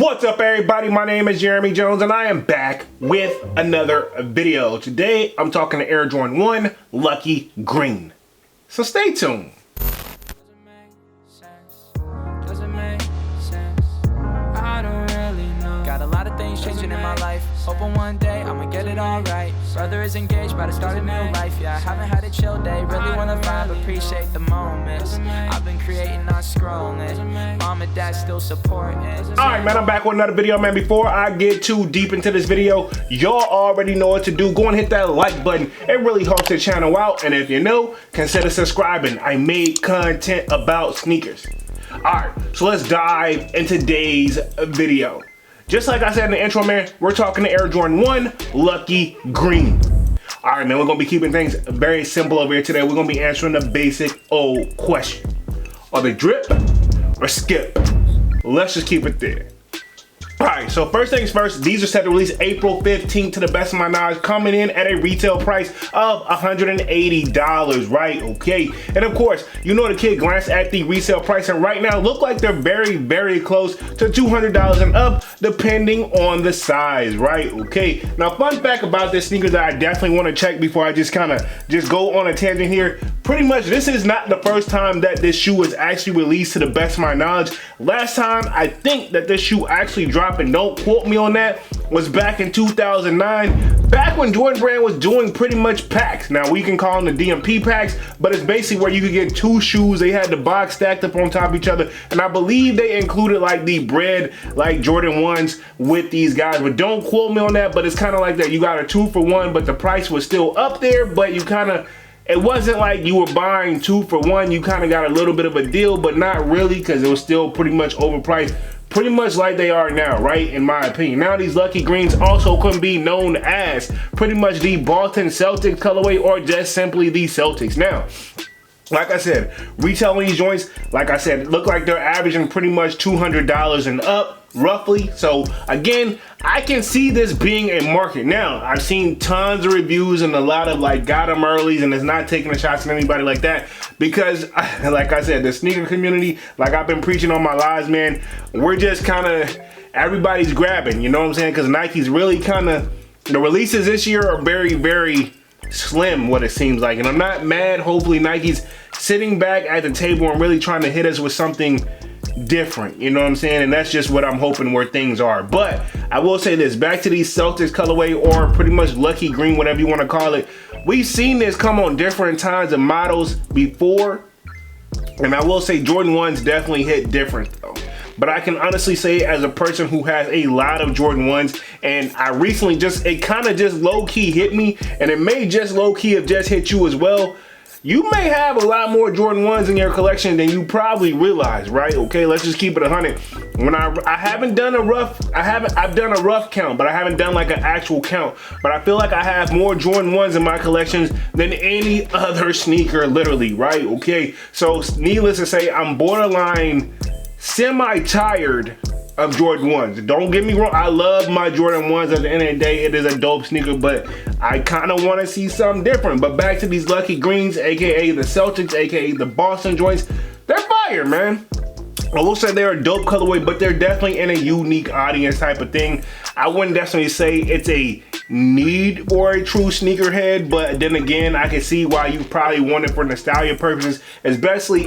What's up, everybody? My name is Jeremy Jones and I am back with another video. Today I'm talking to Air Jordan 1 Lucky Green. So stay tuned. I don't really know. Got a lot of things changing in my life. Hoping one day I'ma get it all right. Brother is engaged, about to start a new life. Yeah, I haven't had a chill day. Really wanna vibe, appreciate the moments. I've been creating, not scrolling. Mom and dad still supporting. Alright, man, I'm back with another video, man. Before I get too deep into this video, y'all already know what to do. Go and hit that like button. It really helps the channel out. And if you're new, consider subscribing. I made content about sneakers. Alright, so let's dive into today's video. Just like I said in the intro, man, we're talking to Air Jordan 1 Lucky Green. Alright, man, we're going to be keeping things very simple over here today. We're going to be answering the basic old question. Are they drip or skip? Let's just keep it there. Alright, so first things first, these are set to release April 15th to the best of my knowledge, coming in at a retail price of $180, right? Okay, and of course, you know the kid glanced at the resale price and right now look like they're very, very close to $200 and up, depending on the size, right? Okay, now fun fact about this sneaker that I definitely want to check before I just go on a tangent here. Pretty much, this is not the first time that this shoe was actually released to the best of my knowledge. Last time I think that this shoe actually dropped, and don't quote me on that, was back in 2009, back when Jordan Brand was doing pretty much packs. Now we can call them the DMP packs, but it's basically where you could get two shoes. They had the box stacked up on top of each other, and I believe they included like the bread, like Jordan 1s with these guys, but don't quote me on that. But it's kind of like that. You got a 2-for-1, but the price was still up there, but you kind of, it wasn't like you were buying 2-for-1. You kind of got a little bit of a deal, but not really, because it was still pretty much overpriced, pretty much like they are now, right? In my opinion. Now these Lucky Greens also couldn't be known as pretty much the Boston Celtics colorway or just simply the Celtics. Now, like I said, retail on these joints, like I said, look like they're averaging pretty much $200 and up, roughly. So again, I can see this being a market. Now, I've seen tons of reviews and a lot of like got them earlys, and it's not taking the shots at anybody like that because, like I said, the sneaker community, like I've been preaching on my lives, man, we're just kind of, everybody's grabbing, you know what I'm saying? Because Nike's really kind of, the releases this year are very, very slim, what it seems like. And I'm not mad. Hopefully Nike's sitting back at the table and really trying to hit us with something different, you know what I'm saying? And that's just what I'm hoping where things are. But I will say this, back to these Celtics colorway or pretty much Lucky Green, whatever you want to call it, we've seen this come on different times of models before, and I will say Jordan 1s definitely hit different though. But I can honestly say, as a person who has a lot of Jordan 1s, and I recently it kind of just low-key hit me, and it may just low-key have just hit you as well. You may have a lot more Jordan 1s in your collection than you probably realize, right? Okay, let's just keep it 100. When I haven't done a rough, I've done a rough count, but I haven't done like an actual count. But I feel like I have more Jordan 1s in my collections than any other sneaker, literally, right? Okay, so needless to say, I'm borderline semi-tired of Jordan 1s. Don't get me wrong, I love my Jordan 1s. At the end of the day, it is a dope sneaker, but I kind of want to see something different. But back to these Lucky Greens, aka the Celtics, aka the Boston joints, they're fire, man. I will say they're a dope colorway, but they're definitely in a unique audience type of thing. I wouldn't definitely say it's a need for a true sneakerhead, but then again, I can see why you probably want it for nostalgia purposes, especially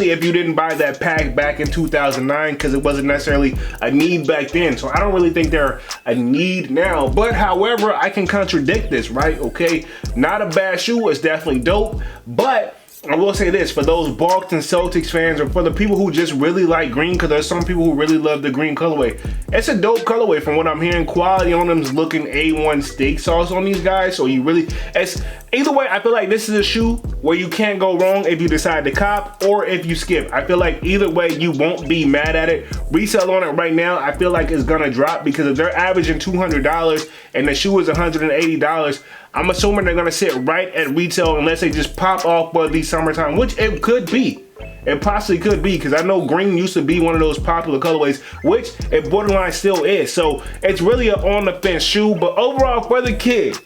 if you didn't buy that pack back in 2009, because it wasn't necessarily a need back then. So I don't really think they're a need now. But however, I can contradict this, right? Okay, not a bad shoe, it's definitely dope, but I will say this, for those Boston Celtics fans or for the people who just really like green, because there's some people who really love the green colorway, it's a dope colorway from what I'm hearing. Quality on them is looking A1 steak sauce on these guys. So you really, it's either way, I feel like this is a shoe where you can't go wrong if you decide to cop or if you skip. I feel like either way you won't be mad at it. Resale on it right now, I feel like it's gonna drop, because if they're averaging $200 and the shoe is $180, I'm assuming they're gonna sit right at retail unless they just pop off for the summertime, which it could be. It possibly could be, because I know green used to be one of those popular colorways, which it borderline still is. So it's really an on the fence shoe, but overall for the kid,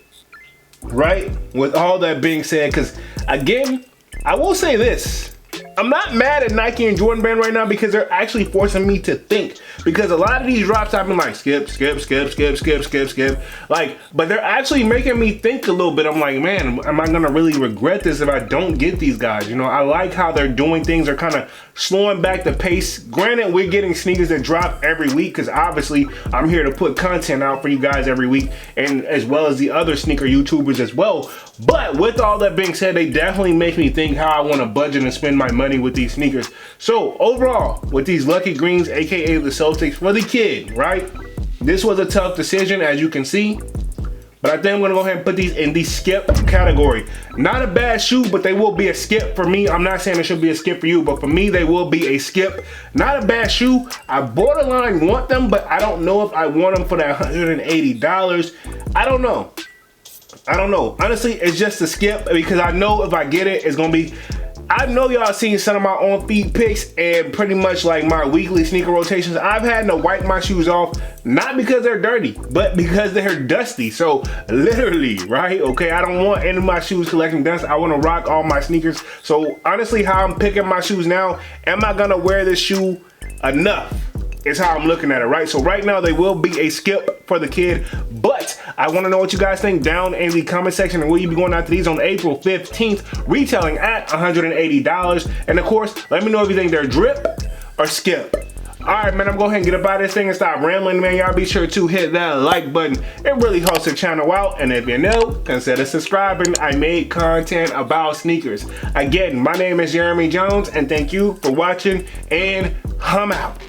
right? With all that being said, because again, I will say this, I'm not mad at Nike and Jordan Brand right now because they're actually forcing me to think. Because a lot of these drops I've been like, skip. Like, but they're actually making me think a little bit. I'm like, man, am I gonna really regret this if I don't get these guys? You know, I like how they're doing things. They're kind of slowing back the pace. Granted, we're getting sneakers that drop every week because obviously I'm here to put content out for you guys every week, and as well as the other sneaker YouTubers as well. But with all that being said, they definitely make me think how I want to budget and spend my money with these sneakers. So overall, with these Lucky Greens, aka the Celtics, for the kid, right? This was a tough decision, as you can see. But I think I'm gonna go ahead and put these in the skip category. Not a bad shoe, but they will be a skip for me. I'm not saying it should be a skip for you, but for me, they will be a skip. Not a bad shoe. I borderline want them, but I don't know if I want them for that $180. I don't know. Honestly, it's just a skip because I know if I get it, it's gonna be. I know y'all seen some of my on feet pics and pretty much like my weekly sneaker rotations. I've had to wipe my shoes off, not because they're dirty, but because they're dusty. So literally, right? Okay, I don't want any of my shoes collecting dust. I want to rock all my sneakers. So honestly, how I'm picking my shoes now, am I gonna wear this shoe enough? Is how I'm looking at it, right? So right now they will be a skip for the kid, but I want to know what you guys think down in the comment section, and will you be going after these on April 15th, retailing at $180? And of course, let me know if you think they're drip or skip. All right, man, I'm going to go ahead and get up out of this thing and stop rambling, man. Y'all be sure to hit that like button. It really helps the channel out. And if you're new, consider subscribing. I made content about sneakers. Again, my name is Jeremy Jones, and thank you for watching, and I'm out.